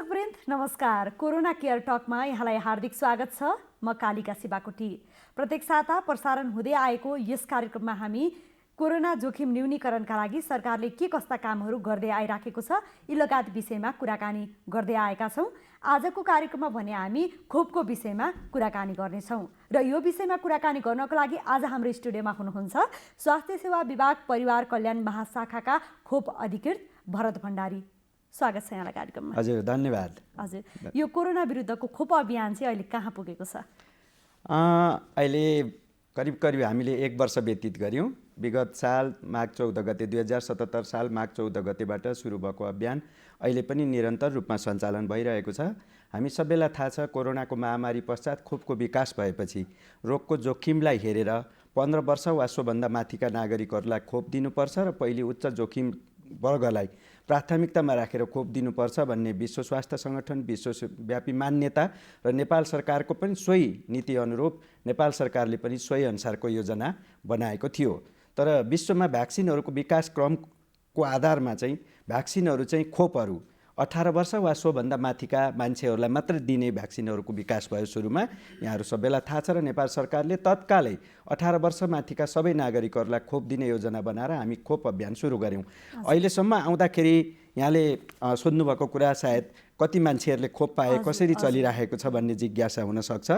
दर्शकवृन्द नमस्कार। Corona care टकमा यहाँलाई हार्दिक स्वागत छ। म कालिका शिवाकोटी। प्रत्येक साता प्रसारण हुँदै आएको यस कार्यक्रममा हामी कोरोना जोखिम न्यूनीकरणका लागि सरकारले के कस्ता कामहरू गर्दै आइराखेको छ यी लगायत विषयमा कुराकानी गर्दै आएका छौँ। आजको कार्यक्रममा भने हामी खोपको विषयमा कुराकानी गर्नेछौँ र यो विषयमा कुराकानी गर्नको लागि आज हाम्रो स्टुडियोमा हुनुहुन्छ स्वास्थ्य सेवा विभाग परिवार कल्याण महाशाखाका खोप अधिकृत भरत भण्डारी। स्वागत छ यहाँलाई कार्यक्रममा। हजुर, धन्यवाद। हजुर, यो कोरोना विरुद्धको खोप अभियान चाहिँ अहिले कहाँ पुगेको छ? अहिले करिब हामीले 1 वर्ष व्यतीत गऱ्यौँ। विगत साल माघ 14 गते 2077 साल माघ 14 गतेबाट सुरु भएको अभियान अहिले पनि निरन्तर रूपमा सञ्चालन भइरहेको छ। हामी सबैलाई थाहा छ, कोरोनाको महामारी पश्चात खोपको विकास भएपछि रोगको जोखिमलाई हेरेर 15 वर्ष वा सोभन्दा माथिका नागरिकहरूलाई खोप दिनुपर्छ र पहिले उच्च जोखिम वर्गलाई प्राथमिकतामा राखेर खोप दिनुपर्छ भन्ने विश्व स्वास्थ्य सङ्गठन विश्वव्यापी मान्यता र नेपाल सरकारको पनि सोही नीति अनुरूप नेपाल सरकारले पनि सोही अनुसारको योजना बनाएको थियो। तर विश्वमा भ्याक्सिनहरूको विकास क्रमको आधारमा चाहिँ भ्याक्सिनहरू चाहिँ खोपहरू 18 वर्ष वा सोभन्दा माथिका मान्छेहरूलाई मात्र दिने भ्याक्सिनहरूको विकास भयो सुरुमा। यहाँहरू सबैलाई थाहा छ र नेपाल सरकारले तत्कालै 18 वर्ष माथिका सबै नागरिकहरूलाई खोप दिने योजना बनाएर हामी खोप अभियान सुरु गऱ्यौँ। अहिलेसम्म आउँदाखेरि यहाँले सोध्नुभएको कुरा सायद कति मान्छेहरूले खोप पाए, कसरी चलिरहेको छ भन्ने जिज्ञासा हुनसक्छ।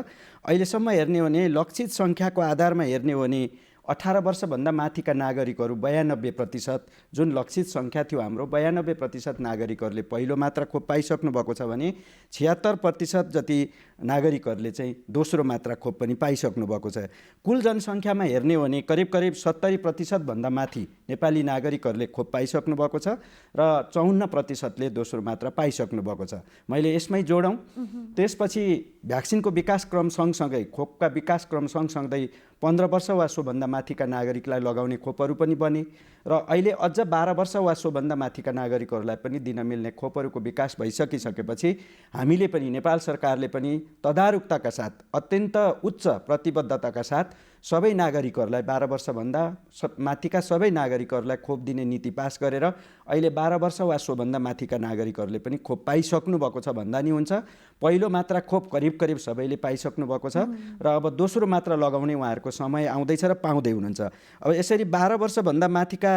अहिलेसम्म हेर्ने हो भने लक्षित सङ्ख्याको आधारमा हेर्ने हो भने 18 वर्षभन्दा माथिका नागरिकहरू 92%, जुन लक्षित सङ्ख्या थियो हाम्रो 92% नागरिकहरूले पहिलो मात्रा खोप पाइसक्नु भएको छ भने 76% जति नागरिकहरूले चाहिँ दोस्रो मात्रा खोप पनि पाइसक्नु भएको छ। कुल जनसङ्ख्यामा हेर्ने हो भने करिब 70% भन्दा माथि नेपाली नागरिकहरूले खोप पाइसक्नु भएको छ र 54%ले दोस्रो मात्रा पाइसक्नु भएको छ। मैले यसमै जोडौँ, त्यसपछि भ्याक्सिनको विकास क्रम सँगसँगै खोपका विकास क्रम सँगसँगै 15 वर्ष वा सोभन्दा माथिका नागरिकलाई लगाउने खोपहरू पनि बने र अहिले अझ 12 वर्ष वा सोभन्दा माथिका नागरिकहरूलाई पनि दिन मिल्ने खोपहरूको विकास भइसकिसकेपछि हामीले पनि नेपाल सरकारले पनि तदारुकताका साथ अत्यन्त उच्च प्रतिबद्धताका साथ सबै नागरिकहरूलाई 12 वर्षभन्दा माथिका सबै नागरिकहरूलाई खोप दिने नीति पास गरेर अहिले 12 वर्ष वा सोभन्दा माथिका नागरिकहरूले पनि खोप पाइसक्नु भएको छ भन्दा नि हुन्छ। पहिलो मात्रा खोप करिब सबैले पाइसक्नु भएको छ र अब दोस्रो मात्रा लगाउने उहाँहरूको समय आउँदैछ र पाउँदै हुनुहुन्छ। अब यसरी 12 वर्षभन्दा माथिका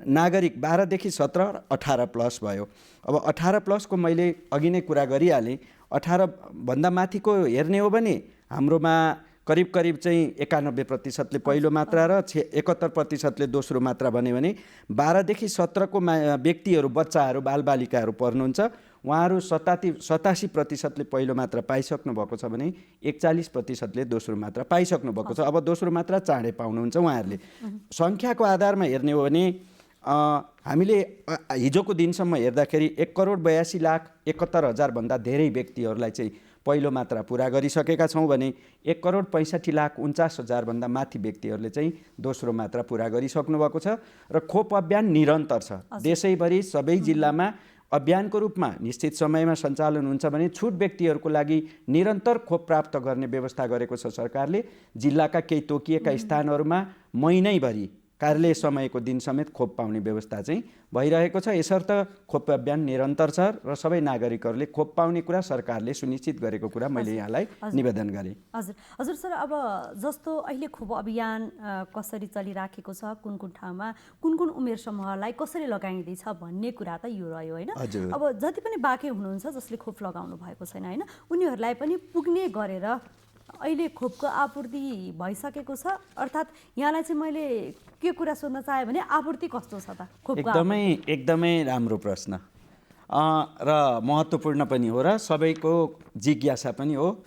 नागरिक 12 देखि 17 18 प्लस भयो। अब 18 प्लसको मैले अघि नै कुरा गरिहालेँ। 18 भन्दा माथिको हेर्ने हो भने हाम्रोमा करिब चाहिँ 91%ले पहिलो मात्रा र 71%ले दोस्रो मात्रा भन्यो भने 12 देखि 17 को व्यक्तिहरू, बच्चाहरू, बालबालिकाहरू पर्नुहुन्छ। उहाँहरू 87%ले पहिलो मात्रा पाइसक्नु भएको छ भने 41%ले दोस्रो मात्रा पाइसक्नु भएको छ। अब दोस्रो मात्रा चाँडै पाउनुहुन्छ उहाँहरूले। सङ्ख्याको आधारमा हेर्ने हो भने हामीले हिजोको दिनसम्म हेर्दाखेरि 1,82,71,000 भन्दा धेरै व्यक्तिहरूलाई चाहिँ पहिलो मात्रा पुरा गरिसकेका छौँ भने 1,65,49,000 भन्दा माथि व्यक्तिहरूले चाहिँ दोस्रो मात्रा पुरा गरिसक्नु भएको छ र खोप अभियान निरन्तर छ। देशैभरि सबै जिल्लामा अभियानको रूपमा निश्चित समयमा सञ्चालन हुन्छ भने छुट व्यक्तिहरूको लागि निरन्तर खोप प्राप्त गर्ने व्यवस्था गरेको छ सरकारले। जिल्लाका केही तोकिएका स्थानहरूमा महिनैभरि कार्यालय समयको दिन समेत खोप पाउने व्यवस्था चाहिँ भइरहेको छ। यसर्थ खोप अभियान निरन्तर छ र सबै नागरिकहरूले खोप पाउने कुरा सरकारले सुनिश्चित गरेको कुरा मैले यहाँलाई निवेदन गरेँ। हजुर सर, अब जस्तो अहिले खोप अभियान कसरी चलिराखेको छ, कुन ठाउँमा कुन उमेर समूहलाई कसरी लगाइँदैछ भन्ने कुरा त यो रह्यो होइन। अब जति पनि बाँकी हुनुहुन्छ जसले खोप लगाउनु भएको छैन होइन, उनीहरूलाई पनि पुग्ने गरेर अहिले खोपको आपूर्ति भइसकेको छ। अर्थात् यहाँलाई चाहिँ मैले के कुरा सोध्न चाहेँ भने आपूर्ति कस्तो छ त खोपको? एकदमै राम्रो प्रश्न र महत्त्वपूर्ण पनि हो र सबैको जिज्ञासा पनि हो।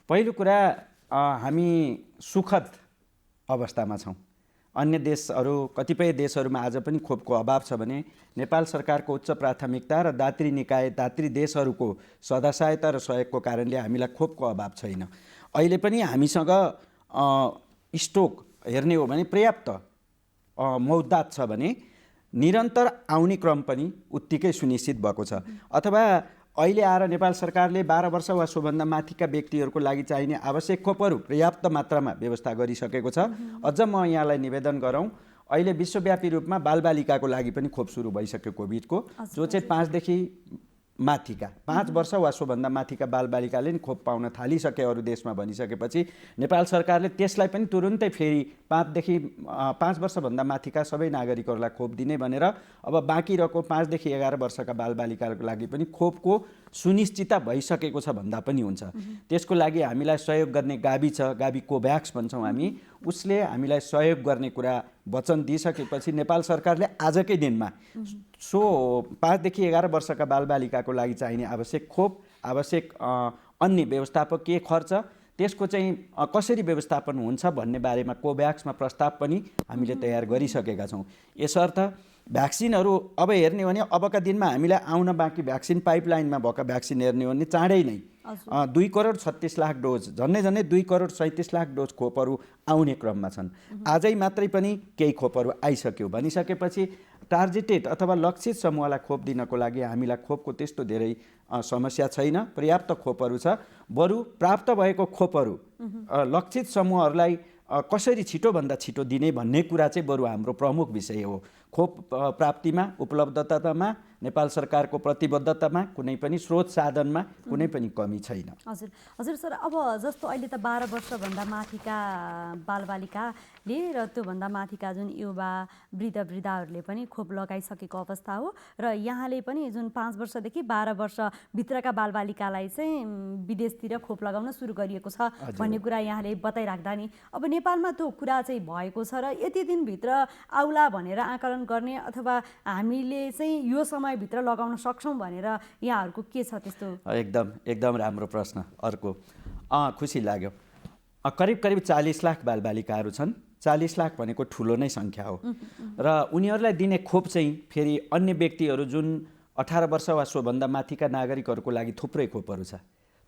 पहिलो कुरा, हामी सुखद अवस्थामा छौँ। अन्य देशहरू, कतिपय देशहरूमा आज पनि खोपको अभाव छ भने नेपाल सरकारको उच्च प्राथमिकता र दात्री निकाय, दात्री देशहरूको सदासहायता र सहयोगको कारणले हामीलाई खोपको अभाव छैन। अहिले पनि हामीसँग स्टोक हेर्ने हो भने पर्याप्त मौताद छ भने निरन्तर आउने क्रम पनि उत्तिकै सुनिश्चित भएको छ। अथवा अहिले आएर नेपाल सरकारले 12 वर्ष वा सोभन्दा माथिका व्यक्तिहरूको लागि चाहिने आवश्यक खोपहरू पर्याप्त मात्रामा व्यवस्था गरिसकेको छ। अझ म यहाँलाई निवेदन गरौँ, अहिले विश्वव्यापी रूपमा बालबालिकाको लागि पनि खोप सुरु भइसक्यो कोभिडको, जो चाहिँ 5 देखि माथिका 5 वर्ष वा सोभन्दा माथिका बालबालिकाले नि खोप पाउन थालिसके अरू देशमा भनिसकेपछि नेपाल सरकारले त्यसलाई पनि तुरुन्तै फेरि 5 वर्षभन्दा माथिका सबै नागरिकहरूलाई खोप दिने भनेर अब बाँकी रहेको 5 देखि 11 वर्षका बालबालिकाको लागि पनि खोपको सुनिश्चितता भइसकेको छ भन्दा पनि हुन्छ। त्यसको लागि हामीलाई सहयोग गर्ने गाबी छ, गाबी कोभ्याक्स भन्छौँ हामी, उसले हामीलाई सहयोग गर्ने कुरा वचन दिइसकेपछि नेपाल सरकारले आजकै दिनमा 5 देखि 11 वर्षका बालबालिकाको लागि चाहिने आवश्यक खोप, आवश्यक अन्य व्यवस्थापकीय खर्च, त्यसको चाहिँ कसरी व्यवस्थापन हुन्छ भन्ने बारेमा कोभ्याक्समा प्रस्ताव पनि हामीले तयार गरिसकेका छौँ। यसर्थ भ्याक्सिनहरू अब हेर्ने हो भने अबका दिनमा हामीलाई आउन बाँकी भ्याक्सिन पाइपलाइनमा भएका भ्याक्सिन हेर्ने हो भने चाँडै नै 2 करोड 36 लाख डोज, झन्डै 2 करोड 37 लाख डोज खोपहरू आउने क्रममा छन्। आजै मात्रै पनि केही खोपहरू आइसक्यो भनिसकेपछि टार्गेटेड अथवा लक्षित समूहलाई खोप दिनको लागि हामीलाई खोपको त्यस्तो धेरै समस्या छैन, पर्याप्त खोपहरू छ। बरु प्राप्त भएको खोपहरू लक्षित समूहहरूलाई कसरी छिटोभन्दा छिटो दिने भन्ने कुरा चाहिँ बरु हाम्रो प्रमुख विषय हो। खोप प्राप्तिमा, उपलब्धतामा, नेपाल सरकारको प्रतिबद्धतामा कुनै पनि स्रोत साधनमा कुनै पनि कमी छैन। हजुर हजुर सर, अब जस्तो अहिले त 12 वर्षभन्दा माथिका बालबालिकाले र त्योभन्दा माथिका जुन युवा वृद्धहरूले पनि खोप लगाइसकेको अवस्था हो र यहाँले पनि जुन 5 वर्षदेखि 12 वर्षभित्रका बालबालिकालाई चाहिँ विदेशतिर खोप लगाउन सुरु गरिएको छ भन्ने कुरा यहाँले बताइराख्दा नि अब नेपालमा त्यो कुरा चाहिँ भएको छ र यति दिनभित्र आउला भनेर आकलन गर्ने अथवा हामीले चाहिँ यो समयभित्र लगाउन सक्छौँ भनेर यहाँहरूको के छ त्यस्तो? एकदम राम्रो प्रश्न। अर्को खुसी लाग्यो, करिब 40 लाख बालबालिकाहरू छन्। 40 लाख भनेको ठुलो नै सङ्ख्या हो र उनीहरूलाई दिने खोप चाहिँ फेरि अन्य व्यक्तिहरू जुन 18 वर्ष वा सोभन्दा माथिका नागरिकहरूको लागि थुप्रै खोपहरू छ,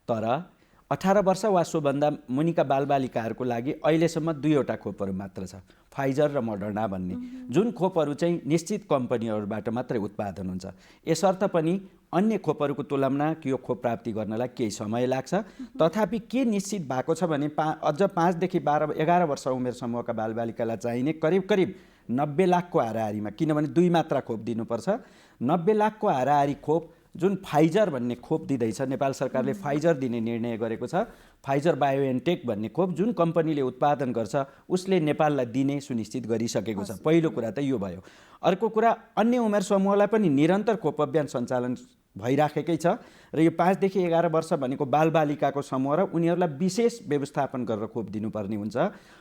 तर 18 वर्ष वा सोभन्दा मुनिका बालबालिकाहरूको लागि अहिलेसम्म 2वटा खोपहरू मात्र छ, फाइजर र मोडर्ना भन्ने, जुन खोपहरू चाहिँ निश्चित कम्पनीहरूबाट मात्रै उत्पादन हुन्छ। यसर्थ पनि अन्य खोपहरूको तुलनामा यो खोप प्राप्ति गर्नलाई केही समय लाग्छ। तथापि के निश्चित भएको छ भने अझ 5 देखि 11 वर्ष उमेर समूहका बालबालिकालाई चाहिने करिब 90 लाखको हाराहारीमा, किनभने 2 मात्रा खोप दिनुपर्छ, 90 लाखको हाराहारी खोप जुन फाइजर भन्ने खोप दिँदैछ, नेपाल सरकारले फाइजर दिने निर्णय गरेको छ। फाइजर बायोएनटेक भन्ने खोप जुन कम्पनीले उत्पादन गर्छ उसले नेपाललाई दिने सुनिश्चित गरिसकेको छ। पहिलो कुरा त यो भयो। अर्को कुरा, अन्य उमेर समूहलाई पनि निरन्तर खोप अभियान सञ्चालन भइराखेकै छ र यो 5 देखि 11 वर्ष भनेको बालबालिकाको समूह र उनीहरूलाई विशेष व्यवस्थापन गरेर खोप दिनुपर्ने हुन्छ।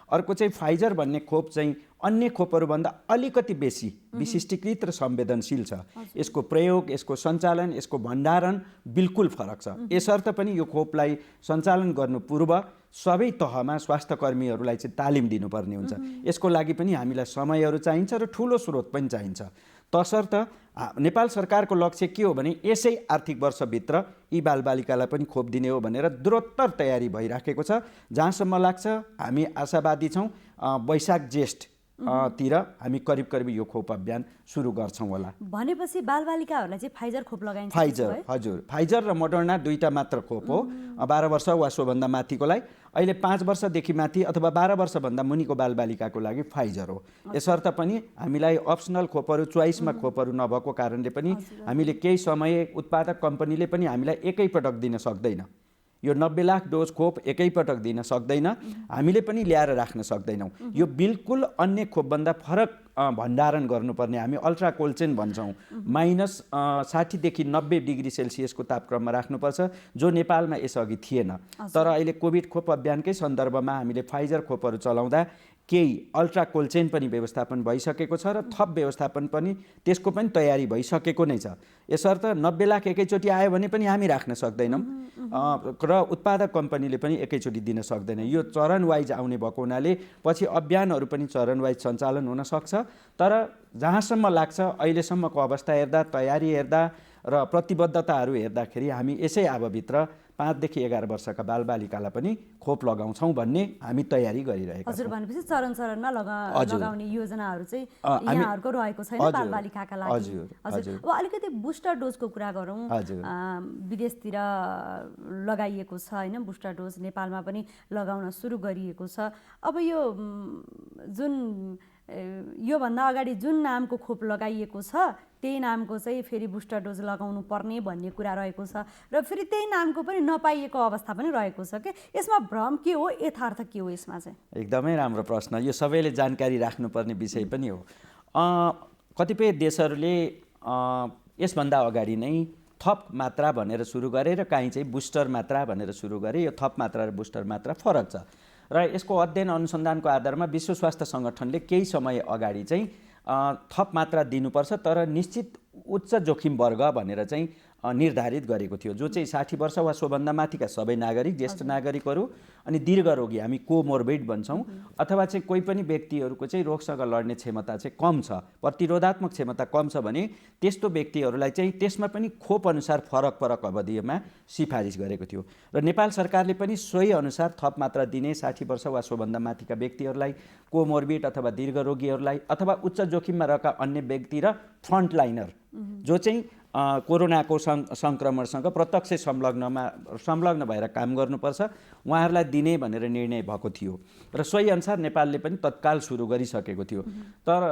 अर्को चाहिँ फाइजर भन्ने खोप चाहिँ अन्य खोपहरूभन्दा अलिकति बेसी विशिष्टीकृत र संवेदनशील छ। यसको प्रयोग, यसको सञ्चालन, यसको भण्डारण बिल्कुल फरक छ। यसर्थ पनि यो खोपलाई सञ्चालन गर्नु पूर्व सबै तहमा स्वास्थ्यकर्मीहरूलाई चाहिँ तालिम दिनुपर्ने हुन्छ। यसको लागि पनि हामीलाई समयहरू चाहिन्छ र ठुलो स्रोत पनि चाहिन्छ। तसर्थ नेपाल सरकारको लक्ष्य के हो भने यसै आर्थिक वर्षभित्र यी बालबालिकालाई पनि खोप दिने हो भनेर द्रुततर तयारी भइराखेको छ। जहाँसम्म लाग्छ हामी आशावादी छौँ वैशाख जेष्ठ तिर हामी करिब यो खोप अभियान सुरु गर्छौँ होला। भनेपछि बालबालिकाहरूलाई चाहिँ फाइजर खोप लगाइन्छ? फाइजर, हजुर, फाइजर र मोडर्ना 2टा मात्र खोप हो 12 वर्ष वा सोभन्दा माथिकोलाई। अहिले 5 वर्षदेखि माथि अथवा 12 वर्षभन्दा मुनिको बालबालिकाको लागि फाइजर हो। यसर्थ पनि हामीलाई अप्सनल खोपहरू, चोइसमा खोपहरू नभएको कारणले पनि हामीले केही समय उत्पादक कम्पनीले पनि हामीलाई एकैपटक दिन सक्दैन। यो 90 लाख डोज खोप एकैपटक दिन सक्दैन, हामीले पनि ल्याएर राख्न सक्दैनौँ। यो बिल्कुल अन्य खोपभन्दा फरक भण्डारण गर्नुपर्ने, हामी अल्ट्रा कोल्ड चेन भन्छौँ, -60 देखि 90 डिग्री सेल्सियसको तापक्रममा राख्नुपर्छ, जो नेपालमा यसअघि थिएन। तर अहिले कोभिड खोप अभियानकै सन्दर्भमा हामीले फाइजर खोपहरू चलाउँदा केही अल्ट्रा कोल्ड चेन पनि व्यवस्थापन भइसकेको छ र थप व्यवस्थापन पनि त्यसको पनि तयारी भइसकेको नै छ। यसर्थ 90 लाख एकैचोटि आयो भने पनि हामी राख्न सक्दैनौँ र उत्पादक कम्पनीले पनि एकैचोटि दिन सक्दैन। यो चरण वाइज आउने भएको हुनाले पछि अभियानहरू पनि चरण वाइज सञ्चालन हुन सक्छ। तर जहाँसम्म लाग्छ अहिलेसम्मको अवस्था हेर्दा, तयारी हेर्दा र प्रतिबद्धताहरू हेर्दाखेरि हामी यसै अवधिभित्र 5 देखि 11 वर्षका बालबालिकालाई पनि खोप लगाउँछौँ भन्ने हामी तयारी गरिरहेका छौँ। हजुर, भनेपछि चरण-चरणमा लगाउने योजनाहरू चाहिँ यहाँहरूको रहेको छैन बालबालिकाका लागि? हजुर। अब अलिकति बुस्टर डोजको कुरा गरौँ। विदेशतिर लगाइएको छ होइन बुस्टर डोज, नेपालमा पनि लगाउन सुरु गरिएको छ। अब यो जुन योभन्दा अगाडि जुन नामको खोप लगाइएको छ त्यही नामको चाहिँ फेरि बुस्टर डोज लगाउनु पर्ने भन्ने कुरा रहेको छ र फेरि त्यही नामको पनि नपाइएको अवस्था पनि रहेको छ कि यसमा भ्रम के हो यथार्थ के हो यसमा चाहिँ? एकदमै राम्रो प्रश्न, यो सबैले जानकारी राख्नुपर्ने विषय पनि हो। कतिपय देशहरूले यसभन्दा अगाडि नै थप मात्रा भनेर सुरु गरे र काहीँ चाहिँ बुस्टर मात्रा भनेर सुरु गरे। यो थप मात्रा र बुस्टर मात्रा फरक छ र यसको अध्ययन अनुसन्धानको आधारमा विश्व स्वास्थ्य सङ्गठनले केही समय अगाडि चाहिँ थप मात्रा दिनुपर्छ तर निश्चित उच्च जोखिम वर्ग भनेर चाहिँ निर्धारित गरेको थियो, जो चाहिँ 60 वर्ष वा सोभन्दा माथिका सबै नागरिक, ज्येष्ठ नागरिकहरू अनि दीर्घरोगी, हामी कोमोर्बिड भन्छौँ, अथवा चाहिँ कोही पनि व्यक्तिहरूको चाहिँ रोगसँग लड्ने क्षमता चाहिँ कम छ, प्रतिरोधात्मक क्षमता कम छ भने त्यस्तो व्यक्तिहरूलाई चाहिँ त्यसमा पनि खोप अनुसार फरक फरक अवधिमा सिफारिस गरेको थियो र नेपाल सरकारले पनि सोही अनुसार थप मात्रा दिने 60 वर्ष वा सोभन्दा माथिका व्यक्तिहरूलाई, कोमोर्बिड अथवा दीर्घरोगीहरूलाई अथवा उच्च जोखिममा रहेका अन्य व्यक्ति र फ्रन्टलाइनर जो चाहिँ कोरोनाको सङ्क्रमणसँग प्रत्यक्ष संलग्न भएर काम गर्नुपर्छ उहाँहरूलाई दिने भनेर निर्णय भएको थियो र सोही अनुसार नेपालले पनि तत्काल सुरु गरिसकेको थियो। तर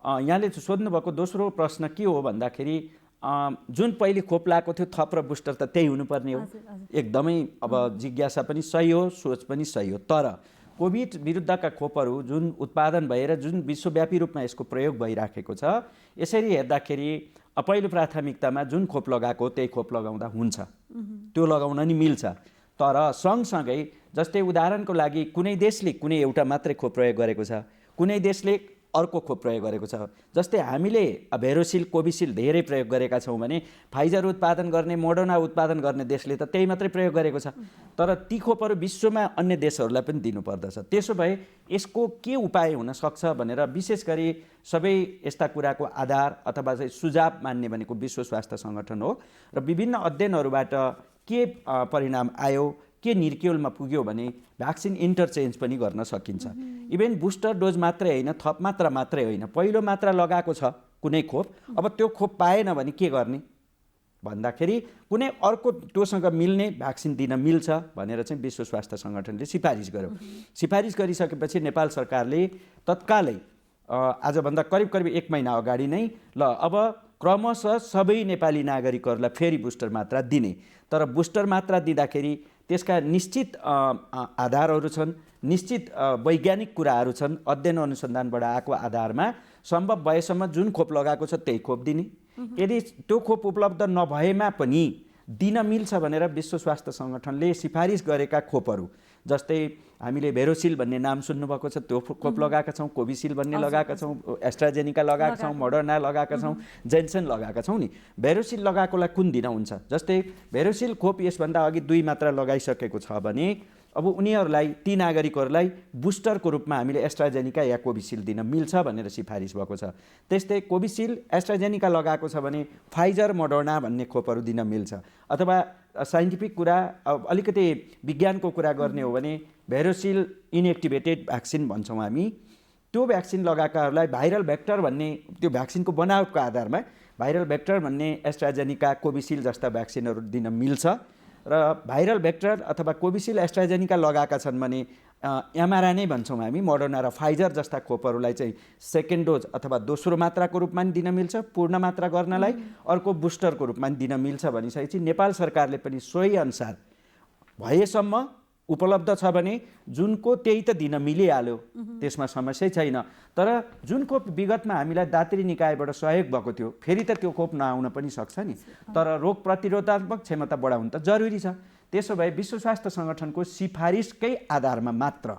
यहाँले सोध्नुभएको दोस्रो प्रश्न के हो भन्दाखेरि जुन पहिले खोप लगाएको थियो थप र बुस्टर त त्यही हुनुपर्ने हो, एकदमै अब जिज्ञासा पनि सही हो, सोच पनि सही हो। तर कोभिड विरुद्धका खोपहरू जुन उत्पादन भएर जुन विश्वव्यापी रूपमा यसको प्रयोग भइराखेको छ, यसरी हेर्दाखेरि पहिलो प्राथमिकतामा जुन खोप लगाएको त्यही खोप लगाउँदा हुन्छ, त्यो लगाउन नि मिल्छ। तर सँगसँगै जस्तै उदाहरणको लागि कुनै देशले कुनै एउटा मात्रै खोप प्रयोग गरेको छ, कुनै देशले अर्को खोप प्रयोग गरेको छ। जस्तै हामीले भेरोसिल, कोभिसिल्ड धेरै प्रयोग गरेका छौँ भने फाइजर उत्पादन गर्ने, मोडर्ना उत्पादन गर्ने देशले त त्यही मात्रै प्रयोग गरेको छ। तर ती खोपहरू विश्वमा अन्य देशहरूलाई पनि दिनुपर्दछ। त्यसो भए यसको के उपाय हुन सक्छ भनेर विशेष गरी सबै यस्ता कुराको आधार अथवा चाहिँ सुझाव मान्ने भनेको विश्व स्वास्थ्य सङ्गठन हो र विभिन्न अध्ययनहरूबाट के परिणाम आयो, के निर्क्युलमा पुग्यो भने भ्याक्सिन इन्टरचेन्ज पनि गर्न सकिन्छ। इभेन बुस्टर डोज मात्रै होइन, थप मात्रा मात्रै होइन, पहिलो मात्रा लगाएको छ कुनै खोप, अब त्यो खोप पाएन भने के गर्ने भन्दाखेरि कुनै अर्को त्योसँग मिल्ने भ्याक्सिन दिन मिल्छ भनेर चाहिँ विश्व स्वास्थ्य सङ्गठनले सिफारिस गर्यो। सिफारिस गरिसकेपछि नेपाल सरकारले तत्कालै आजभन्दा करिब 1 महिना अगाडि नै ल अब क्रमशः सबै नेपाली नागरिकहरूलाई फेरि बुस्टर मात्रा दिने। तर बुस्टर मात्रा दिँदाखेरि त्यसका निश्चित आधारहरू छन्, निश्चित वैज्ञानिक कुराहरू छन्, अध्ययन अनुसन्धानबाट आएको आधारमा सम्भव भएसम्म जुन खोप लगाएको छ त्यही खोप दिने। यदि त्यो खोप उपलब्ध नभएमा पनि दिन मिल्छ भनेर विश्व स्वास्थ्य सङ्गठनले सिफारिस गरेका खोपहरू, जस्तै हामीले भेरोसिल भन्ने नाम सुन्नुभएको छ, त्यो खोप लगाएका छौँ, कोभिसिल्ड भन्ने लगाएका छौँ, एस्ट्राजेनिका लगाएका छौँ, मोडर्ना लगाएका छौँ, जेन्सन लगाएका छौँ नि। भेरोसिल लगाएकोलाई कुन दिन हुन्छ? जस्तै भेरोसिल खोप यसभन्दा अघि 2 मात्रा लगाइसकेको छ भने अब उनीहरूलाई, ती नागरिकहरूलाई बुस्टरको रूपमा हामीले एस्ट्राजेनिका या कोभिसिल्ड दिन मिल्छ भनेर सिफारिस भएको छ। त्यस्तै कोभिसिल्ड, एस्ट्राजेनिका लगाएको छ भने फाइजर, मोडर्ना भन्ने खोपहरू दिन मिल्छ। अथवा साइन्टिफिक कुरा, अलिकति विज्ञानको कुरा गर्ने हो भने भेरोसिल इनएक्टिभेटेड भ्याक्सिन भन्छौँ हामी, त्यो भ्याक्सिन लगाएकाहरूलाई भाइरल भेक्टर भन्ने, त्यो भ्याक्सिनको बनावटको आधारमा भाइरल भेक्टर भन्ने एस्ट्राजेनिका, कोभिसिल्ड जस्ता भ्याक्सिनहरू दिन मिल्छ। र भाइरल भेक्टर अथवा कोभिसिल्ड, एस्ट्राजेनिका लगाएका छन् भने एमआरएनए भन्छौँ हामी, मोडर्ना र फाइजर जस्ता खोपहरूलाई चाहिँ सेकेन्ड डोज अथवा दोस्रो मात्राको रूपमा पनि दिन मिल्छ, पूर्ण मात्रा गर्नलाई अर्को बुस्टरको रूपमा पनि दिन मिल्छ भनिसकेपछि नेपाल सरकारले पनि सोही अनुसार भएसम्म उपलब्ध छ भने जुनको त्यही त दिन मिलिहाल्यो, त्यसमा समस्या छैन। तर जुन खोप विगतमा हामीलाई दात्री निकायबाट सहयोग भएको थियो, फेरि त त्यो खोप नआउन पनि सक्छ नि। तर रोग प्रतिरोधात्मक क्षमता बढाउनु त जरुरी छ। त्यसो भए विश्व स्वास्थ्य सङ्गठनको सिफारिसकै आधारमा मात्र,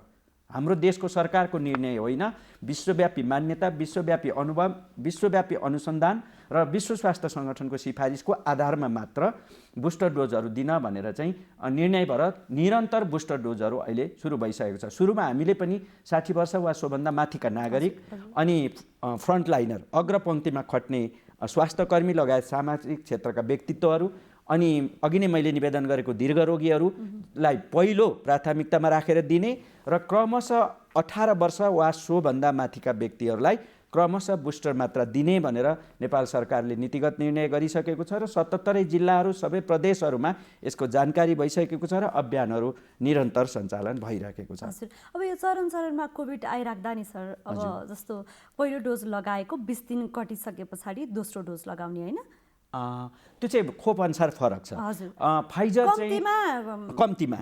हाम्रो देशको सरकारको निर्णय होइन, विश्वव्यापी मान्यता, विश्वव्यापी अनुभव, विश्वव्यापी अनुसन्धान र विश्व स्वास्थ्य सङ्गठनको सिफारिसको आधारमा मात्र बुस्टर डोजहरू दिन भनेर चाहिँ निर्णय भएर निरन्तर बुस्टर डोजहरू अहिले सुरु भइसकेको छ। सुरुमा हामीले पनि 60 वर्ष वा सोभन्दा माथिका नागरिक अनि फ्रन्टलाइनर, अग्रपङ्क्तिमा खट्ने स्वास्थ्यकर्मी लगायत सामाजिक क्षेत्रका व्यक्तित्वहरू अनि अघि नै मैले निवेदन गरेको दीर्घरोगीहरूलाई पहिलो प्राथमिकतामा राखेर दिने र क्रमशः 18 वर्ष वा सोभन्दा माथिका व्यक्तिहरूलाई क्रमशः बुस्टर मात्रा दिने भनेर नेपाल सरकारले नीतिगत निर्णय गरिसकेको छ र 77 जिल्लाहरू सबै प्रदेशहरूमा यसको जानकारी भइसकेको छ र अभियानहरू निरन्तर सञ्चालन भइरहेको छ। हजुर, अब यो चरण चरणमा कोभिड आइराख्दा नि सर, अब जस्तो पहिलो डोज लगाएको 20 दिन कटिसके पछाडि दोस्रो डोज लगाउने होइन? त्यो चाहिँ खोप अनुसार फरक छ। हजुर। फाइजर चाहिँ कम्तीमा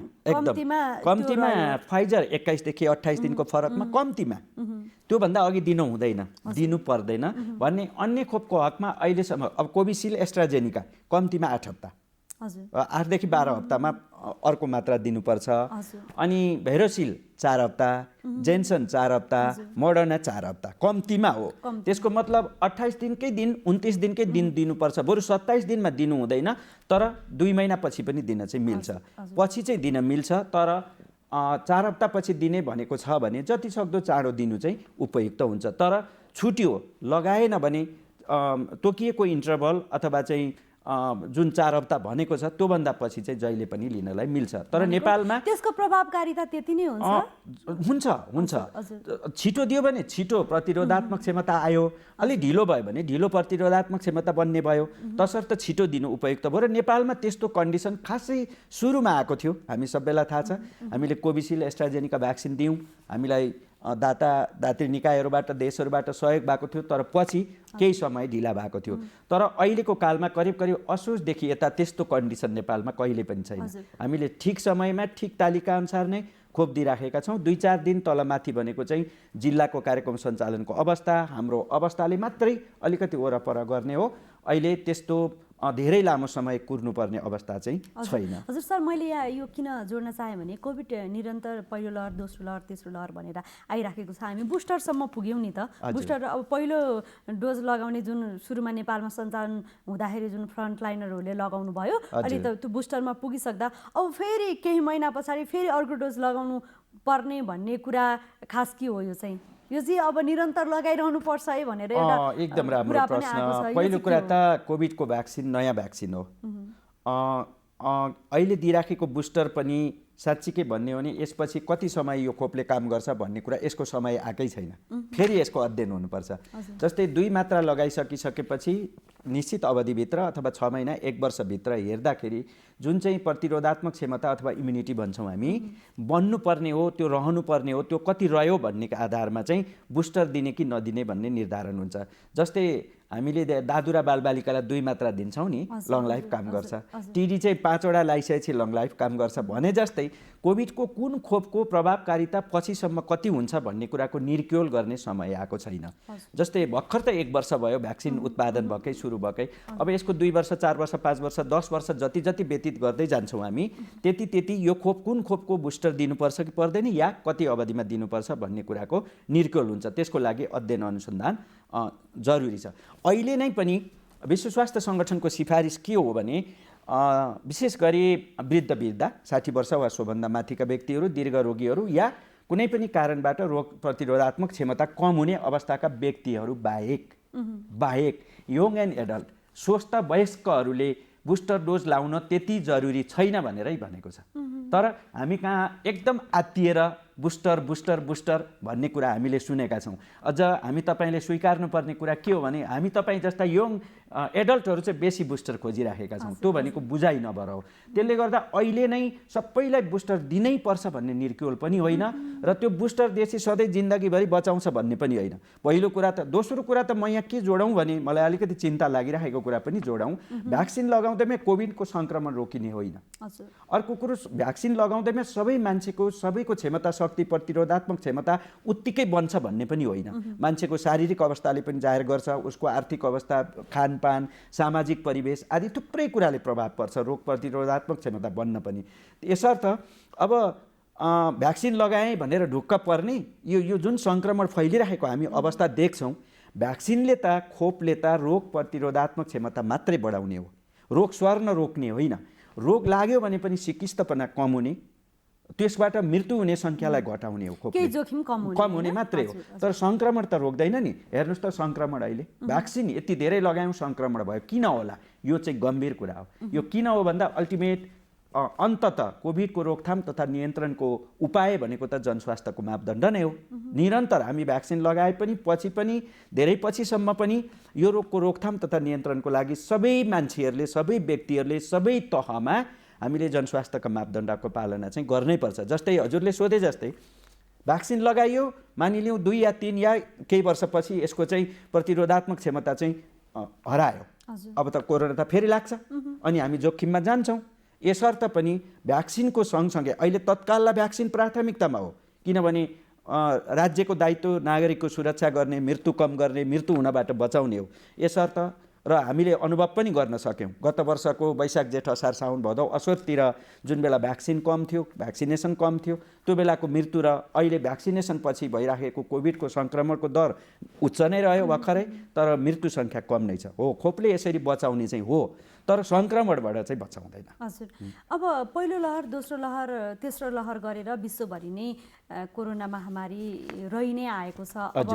कम्तीमा फाइजर 21 देखि 28 दिनको फरकमा कम्तीमा त्योभन्दा अघि दिनु हुँदैन, दिनु पर्दैन भन्ने। अन्य खोपको हकमा अहिलेसम्म अब कोभिसिल्ड एस्ट्राजेनिका कम्तीमा 8 हप्ता, 8 देखि 12 हप्तामा अर्को मात्रा दिनुपर्छ। अनि भेरोसिल 4 हप्ता, जेन्सन 4 हप्ता, मोडर्ना 4 हप्ता कम्तीमा हो। त्यसको मतलब 28 दिनकै दिन 29 दिनकै दिन दिनुपर्छ, बरु 27 दिनमा दिनु हुँदैन, तर 2 महिनापछि पनि दिन चाहिँ मिल्छ। पछि चाहिँ दिन मिल्छ, तर 4 हप्तापछि दिने भनेको छ भने जति सक्दो चाँडो दिनु चाहिँ उपयुक्त हुन्छ। तर छुट्यो लगाएन भने तोकिएको इन्टरभल अथवा चाहिँ जुन 4 हप्ता भनेको छ त्योभन्दा पछि चाहिँ जहिले पनि लिनलाई मिल्छ। तर नेपालमा त्यसको प्रभावकारिता त्यति नै हुन्छ? हुन्छ। छिटो दियो भने छिटो प्रतिरोधात्मक क्षमता आयो, अलि ढिलो भयो भने ढिलो प्रतिरोधात्मक क्षमता बन्ने भयो, तसर्थ छिटो दिनु उपयुक्त भयो। र नेपालमा त्यस्तो कन्डिसन खासै सुरुमा आएको थियो, हामी सबैलाई थाहा छ। हामीले कोभिसिल्ड एस्ट्राजेनिका भ्याक्सिन दियौँ, हामीलाई दात्री निकायहरूबाट देशहरूबाट सहयोग भएको थियो, तर पछि केही समय ढिला भएको थियो। तर अहिलेको कालमा करिब करिब असोजदेखि यता त्यस्तो कन्डिसन नेपालमा कहिले पनि छैन। हामीले ठिक समयमा ठिक तालिका अनुसार नै खोप दिइराखेका छौँ। 2-4 दिन तलमाथि भनेको चाहिँ जिल्लाको कार्यक्रम सञ्चालनको अवस्था, हाम्रो अवस्थाले मात्रै अलिकति वरपर गर्ने हो। अहिले त्यस्तो धेरै लामो समय कुर्नुपर्ने अवस्था चाहिँ छैन। हजुर सर, मैले यहाँ यो किन जोड्न चाहेँ भने कोभिड निरन्तर पहिलो लहर, दोस्रो लहर, तेस्रो लहर भनेर आइराखेको छ। हामी बुस्टरसम्म पुग्यौँ नि त। बुस्टर अब पहिलो डोज लगाउने जुन सुरुमा नेपालमा सञ्चालन हुँदाखेरि जुन फ्रन्टलाइनरहरूले लगाउनु भयो, अहिले त त्यो बुस्टरमा पुगिसक्दा अब फेरि केही महिना पछाडि फेरि अर्को डोज लगाउनु पर्ने भन्ने कुरा खास के हो? यो चाहिँ यो चाहिँ अब निरन्तर लगाइरहनु पर्छ है भनेर एकदम राम्रो प्रश्न। पहिलो कुरा त कोभिडको भ्याक्सिन नयाँ भ्याक्सिन हो। अहिले दिइराखेको बुस्टर पनि साँच्चीकै भन्ने हो भने यसपछि कति समय यो खोपले काम गर्छ भन्ने कुरा यसको समय आएकै छैन, फेरि यसको अध्ययन हुनुपर्छ। जस्तै 2 मात्रा लगाइसकिसकेपछि निश्चित अवधिभित्र अथवा 6 महिना 1 वर्षभित्र हेर्दाखेरि जुन चाहिँ प्रतिरोधात्मक क्षमता अथवा इम्युनिटी भन्छौँ हामी बन्नुपर्ने हो, त्यो रहनुपर्ने हो, त्यो कति रह्यो भन्नेको आधारमा चाहिँ बुस्टर दिने कि नदिने भन्ने निर्धारण हुन्छ। जस्तै हामीले दादुरा बालबालिकालाई 2 मात्रा दिन्छौँ नि, लङ लाइफ काम गर्छ। टिडी चाहिँ 5 वटा लगाइसकेपछि लङ लाइफ काम गर्छ भने जस्तै कोभिडको कुन खोपको प्रभावकारिता पछिसम्म कति हुन्छ भन्ने कुराको निर्क्योल गर्ने समय आएको छैन। जस्तै भर्खर त 1 वर्ष भयो भ्याक्सिन उत्पादन भएकै, सुरु भएकै। अब यसको 2 वर्ष, 4 वर्ष, 5 वर्ष, 10 वर्ष जति जति व्यतीत गर्दै जान्छौँ हामी, त्यति यो खोप कुन खोपको बुस्टर दिनुपर्छ कि पर्दैन या कति अवधिमा दिनुपर्छ भन्ने कुराको निर्क्योल हुन्छ। त्यसको लागि अध्ययन अनुसन्धान जरुरी छ। अहिले नै पनि विश्व स्वास्थ्य सङ्गठनको सिफारिस के हो भने विशेष गरी वृद्ध 60 वर्ष वा सोभन्दा माथिका व्यक्तिहरू, दीर्घ रोगीहरू या कुनै पनि कारणबाट रोग प्रतिरोधात्मक क्षमता कम हुने अवस्थाका व्यक्तिहरू बाहेक यङ एन्ड एडल्ट स्वस्थ वयस्कहरूले बुस्टर डोज लाउन त्यति जरुरी छैन भनेरै भनेको छ। तर हामी कहाँ एकदम आत्तिएर बुस्टर भन्ने कुरा हामीले सुनेका छौँ। अझ हामी तपाईँले स्वीकार्नुपर्ने कुरा के हो भने हामी तपाईँ जस्ता यङ एडल्टहरू चाहिँ बेसी बुस्टर खोजिराखेका छौँ। त्यो भनेको बुझाइ नभएर हो। त्यसले गर्दा अहिले नै सबैलाई बुस्टर दिनै पर्छ भन्ने निर्क्योल पनि होइन र त्यो बुस्टर दिएपछि सधैँ जिन्दगीभरि बचाउँछ भन्ने पनि होइन। पहिलो कुरा त। दोस्रो कुरा त म यहाँ के जोडौँ भने मलाई अलिकति चिन्ता लागिरहेको कुरा पनि जोडौँ। भ्याक्सिन लगाउँदैमा कोभिडको सङ्क्रमण रोकिने होइन। अर्को कुरो, भ्याक्सिन लगाउँदैमा सबै मान्छेको सबैको क्षमता, शक्ति, प्रतिरोधात्मक क्षमता उत्तिकै बन्छ भन्ने पनि होइन। मान्छेको शारीरिक अवस्थाले पनि जाहेर गर्छ, उसको आर्थिक अवस्था, खानपान, सामाजिक परिवेश आदि थुप्रै कुराले प्रभाव पर्छ रोग प्रतिरोधात्मक क्षमता बन्न पनि। यसर्थ अब भ्याक्सिन लगाएँ भनेर ढुक्क पर्ने यो जुन सङ्क्रमण फैलिरहेको हामी अवस्था देख्छौँ, भ्याक्सिनले त, खोपले त रोग प्रतिरोधात्मक क्षमता मात्रै बढाउने हो, रोग सर्न रोक्ने होइन। रोग लाग्यो भने पनि सिकिस्तपना कम हुने, त्यसबाट मृत्यु हुने सङ्ख्यालाई घटाउने हो। खोपले जोखिम कम हुने मात्रै हो, तर सङ्क्रमण त रोक्दैन नि। हेर्नुहोस् त सङ्क्रमण अहिले भ्याक्सिन यति धेरै लगायौँ, सङ्क्रमण भयो, किन होला? यो चाहिँ गम्भीर कुरा हो। यो किन हो भन्दा अल्टिमेट अन्ततः कोभिडको रोकथाम तथा नियन्त्रणको उपाय भनेको त जनस्वास्थ्यको मापदण्ड नै हो। निरन्तर हामी भ्याक्सिन लगाए पनि पछि पनि धेरै पछिसम्म पनि यो रोगको रोकथाम तथा नियन्त्रणको लागि सबै मान्छेहरूले सबै व्यक्तिहरूले सबै तहमा हामीले जनस्वास्थ्यका मापदण्डको पालना चाहिँ गर्नैपर्छ। जस्तै हजुरले सोधे जस्तै भ्याक्सिन लगाइयो, मानिलिउँ 2 या 3 या केही वर्षपछि यसको चाहिँ प्रतिरोधात्मक क्षमता चाहिँ हरायो, अब त कोरोना त फेरि लाग्छ अनि हामी जोखिममा जान्छौँ। यसर्थ पनि भ्याक्सिनको सँगसँगै अहिले तत्काललाई भ्याक्सिन प्राथमिकतामा हो, किनभने राज्यको दायित्व नागरिकको सुरक्षा गर्ने, मृत्यु कम गर्ने, मृत्यु हुनबाट बचाउने हो। यसर्थ र हामीले अनुभव पनि गर्न सक्यौँ गत वर्षको वैशाख जेठ असार साउन भदौ असोजतिर जुन बेला भ्याक्सिन कम थियो, भ्याक्सिनेसन कम थियो, त्यो बेलाको मृत्यु र अहिले भ्याक्सिनेसन पछि भइराखेको कोभिडको सङ्क्रमणको दर उच्च नै रह्यो भर्खरै, तर मृत्यु सङ्ख्या कम नै छ। हो, खोपले यसरी बचाउने चाहिँ हो, तर सङ्क्रमणबाट चाहिँ बचाउँदैन। हजुर, अब पहिलो लहर, दोस्रो लहर, तेस्रो लहर गरेर विश्वभरि नै कोरोना महामारी रहि नै आएको छ। अब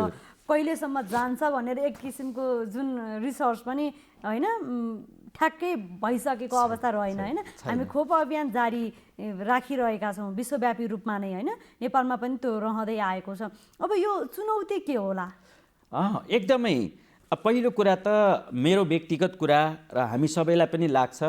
कहिलेसम्म जान्छ भनेर एक किसिमको जुन रिसर्च पनि होइन ठ्याक्कै भइसकेको अवस्था रहेन होइन। हामी खोप अभियान जारी राखिरहेका छौँ विश्वव्यापी रूपमा नै होइन, नेपालमा पनि त्यो रहँदै आएको छ। अब यो चुनौती के होला? एकदमै पहिलो कुरा त मेरो व्यक्तिगत कुरा र हामी सबैलाई पनि लाग्छ,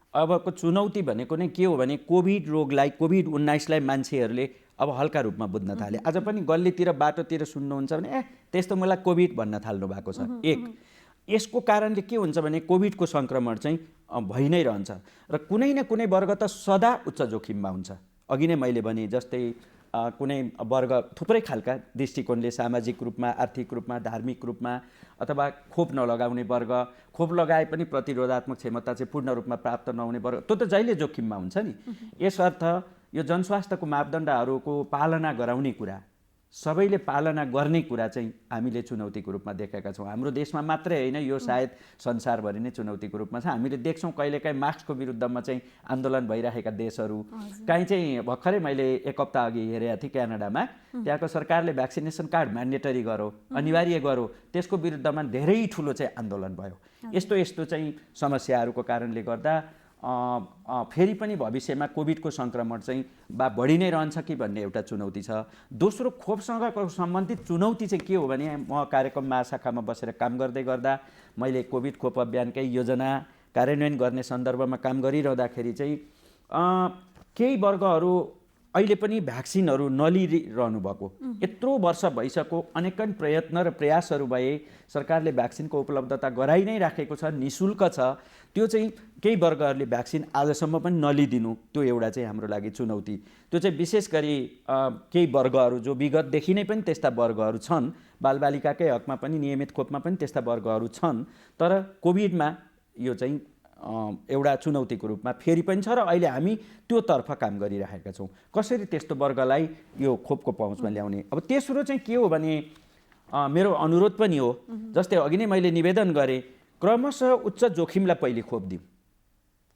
अबको चुनौती भनेको नै के हो भने कोभिड रोगलाई, कोभिड-19लाई मान्छेहरूले अब हल्का रूपमा बुझ्न थाले। आज पनि गल्लीतिर बाटोतिर सुन्नुहुन्छ भने त्यस्तो मलाई कोभिड भन्न थाल्नु भएको छ। एक यसको कारणले के हुन्छ भने कोभिडको सङ्क्रमण चाहिँ भइ नै रहन्छ र कुनै न कुनै वर्ग त सदा उच्च जोखिममा हुन्छ। अघि नै मैले भने जस्तै कुनै वर्ग थुप्रै खालका दृष्टिकोणले सामाजिक रूपमा, आर्थिक रूपमा, धार्मिक रूपमा अथवा खोप नलगाउने वर्ग, खोप लगाए पनि प्रतिरोधात्मक क्षमता चाहिँ पूर्ण रूपमा प्राप्त नहुने वर्ग, त्यो त जहिले जोखिममा हुन्छ नि। यसर्थ यो जनस्वास्थ्यको मापदण्डहरूको पालना गराउने कुरा, सबैले पालना गर्ने कुरा चाहिँ हामीले चुनौतीको रूपमा देखेका छौँ। हाम्रो देशमा मात्रै होइन, यो सायद संसारभरि नै चुनौतीको रूपमा छ। हामीले देख्छौँ कहिलेकाहीँ मास्कको विरुद्धमा चाहिँ आन्दोलन भइरहेका देशहरू, काहीँ चाहिँ भर्खरै मैले 1 हप्ता अघि हेरेको थिएँ क्यानाडामा, त्यहाँको सरकारले भ्याक्सिनेसन कार्ड म्यान्डेटरी गरो, अनिवार्य गरो, त्यसको विरुद्धमा धेरै ठुलो चाहिँ आन्दोलन भयो। यस्तो चाहिँ समस्याहरूको कारणले गर्दा फेरि पनि भविष्यमा कोभिडको सङ्क्रमण चाहिँ बढी नै रहन्छ कि भन्ने एउटा चुनौती छ। दोस्रो, खोपसँग सम्बन्धित चुनौती चाहिँ के हो भने म कार्यक्रम महाशाखामा बसेर काम गर्दै गर्दा मैले कोभिड खोप अभियानकै योजना कार्यान्वयन गर्ने सन्दर्भमा काम गरिरहँदाखेरि चाहिँ केही वर्गहरू अहिले पनि भ्याक्सिनहरू नलिइरहनु भएको, यत्रो वर्ष भइसक्यो, अनेकन प्रयत्न र प्रयासहरू भए, सरकारले भ्याक्सिनको उपलब्धता गराइ नै राखेको छ, निःशुल्क छ, त्यो चाहिँ केही वर्गहरूले भ्याक्सिन आजसम्म पनि नलिदिनु, त्यो एउटा चाहिँ हाम्रो लागि चुनौती। त्यो चाहिँ विशेष गरी केही वर्गहरू जो विगतदेखि नै पनि त्यस्ता वर्गहरू छन्, बालबालिकाकै हकमा पनि नियमित खोपमा पनि त्यस्ता वर्गहरू छन्, तर कोभिडमा यो चाहिँ एउटा चुनौतीको रूपमा फेरि पनि छ र अहिले हामी त्योतर्फ काम गरिरहेका छौँ, कसरी त्यस्तो वर्गलाई यो खोपको पहुँचमा ल्याउने। अब तेस्रो चाहिँ के हो भने मेरो अनुरोध पनि हो, जस्तै अघि नै मैले निवेदन गरेँ, क्रमशः उच्च जोखिमलाई पहिले खोप दिउँ,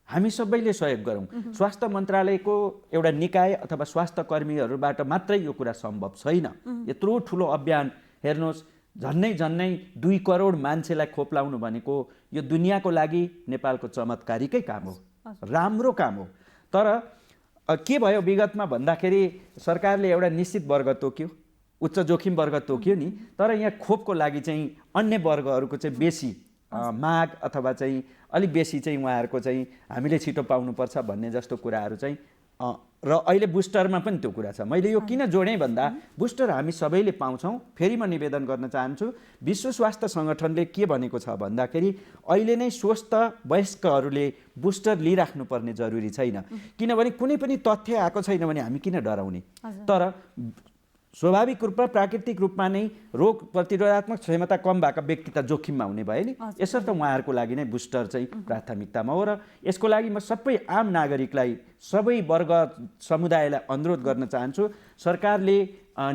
हामी सबैले सहयोग गरौँ। स्वास्थ्य मन्त्रालयको एउटा निकाय अथवा स्वास्थ्य कर्मीहरूबाट मात्रै यो कुरा सम्भव छैन। यत्रो ठुलो अभियान हेर्नुहोस्, झन्नै 2 करोड मान्छेलाई खोप लाउनु भनेको यो दुनियाँको लागि नेपालको चमत्कारिकै काम हो, राम्रो काम हो। तर के भयो विगतमा भन्दाखेरि सरकारले एउटा निश्चित वर्ग तोक्यो, उच्च जोखिम वर्ग तोक्यो नि, तर यहाँ खोपको लागि चाहिँ अन्य वर्गहरूको चाहिँ बेसी माग अथवा चाहिँ अलिक बेसी चाहिँ उहाँहरूको चाहिँ हामीले छिटो पाउनुपर्छ भन्ने जस्तो कुराहरू चाहिँ र अहिले बुस्टरमा पनि त्यो कुरा छ। मैले यो किन जोडेँ भन्दा बुस्टर हामी सबैले पाउँछौँ। फेरि म निवेदन गर्न चाहन्छु, विश्व स्वास्थ्य सङ्गठनले के भनेको छ भन्दाखेरि अहिले नै स्वस्थ वयस्कहरूले बुस्टर लिइराख्नुपर्ने जरुरी छैन, किनभने कुनै पनि तथ्य आएको छैन भने हामी किन डराउने। तर स्वाभाविक रूपमा प्राकृतिक रूपमा नै रोग प्रतिरोधात्मक क्षमता कम भएका व्यक्ति त जोखिममा हुने भयो नि। यसर्थ उहाँहरूको लागि नै बुस्टर चाहिँ प्राथमिकतामा हो र यसको लागि म सबै आम नागरिकलाई, सबै वर्ग समुदायलाई अनुरोध गर्न चाहन्छु, सरकारले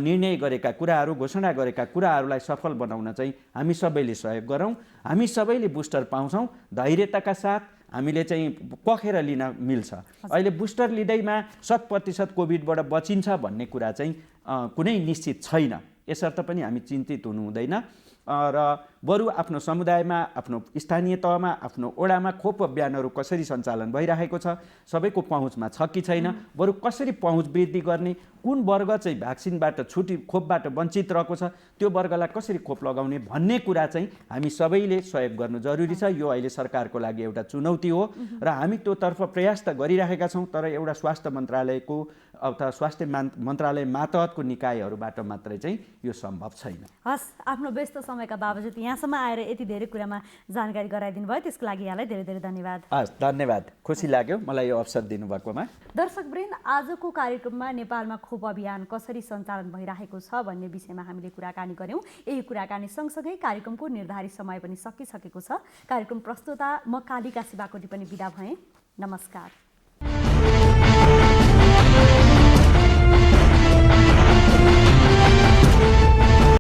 निर्णय गरेका कुराहरू, घोषणा गरेका कुराहरूलाई सफल बनाउन चाहिँ हामी सबैले सहयोग गरौँ। हामी सबैले बुस्टर पाउँछौँ, धैर्यताका साथ हामीले चाहिँ पखेर लिन मिल्छ। अहिले बुस्टर लिँदैमा 100% कोभिडबाट बचिन्छ भन्ने कुरा चाहिँ कुनै निश्चित छैन। यसर्थ पनि हामी चिन्तित हुनु हुँदैन र बरु आफ्नो समुदायमा, आफ्नो स्थानीय तहमा, आफ्नो वडामा खोप अभियानहरू कसरी सञ्चालन भइरहेको छ, सबैको पहुँचमा छ कि छैन, बरु कसरी पहुँच वृद्धि गर्ने, कुन वर्ग चाहिँ भ्याक्सिनबाट खोपबाट वञ्चित रहेको छ, त्यो वर्गलाई कसरी खोप लगाउने भन्ने कुरा चाहिँ हामी सबैले सहयोग गर्नु जरुरी छ। यो अहिले सरकारको लागि एउटा चुनौती हो र हामी त्योतर्फ प्रयास त गरिरहेका छौँ, तर एउटा स्वास्थ्य मन्त्रालयको अथवा स्वास्थ्य मन्त्रालय मातहतको निकायहरूबाट मात्रै चाहिँ यो सम्भव छैन। हस्, आफ्नो व्यस्त समयका बावजुद यहाँसम्म आएर यति धेरै कुरामा जानकारी गराइदिनु भयो, त्यसको लागि यहाँलाई धेरै धेरै धन्यवाद। हस्, धन्यवाद, खुसी लाग्यो मलाई यो अवसर दिनुभएकोमा। दर्शकवृन्द, आजको कार्यक्रममा नेपालमा खोप अभियान कसरी सञ्चालन भइरहेको छ भन्ने विषयमा हामीले कुराकानी गऱ्यौँ। यही कुराकानी सँगसँगै कार्यक्रमको निर्धारित समय पनि सकिसकेको छ। कार्यक्रम प्रस्तुता म कालिका शिवाकोटी पनि बिदा भएँ। नमस्कार।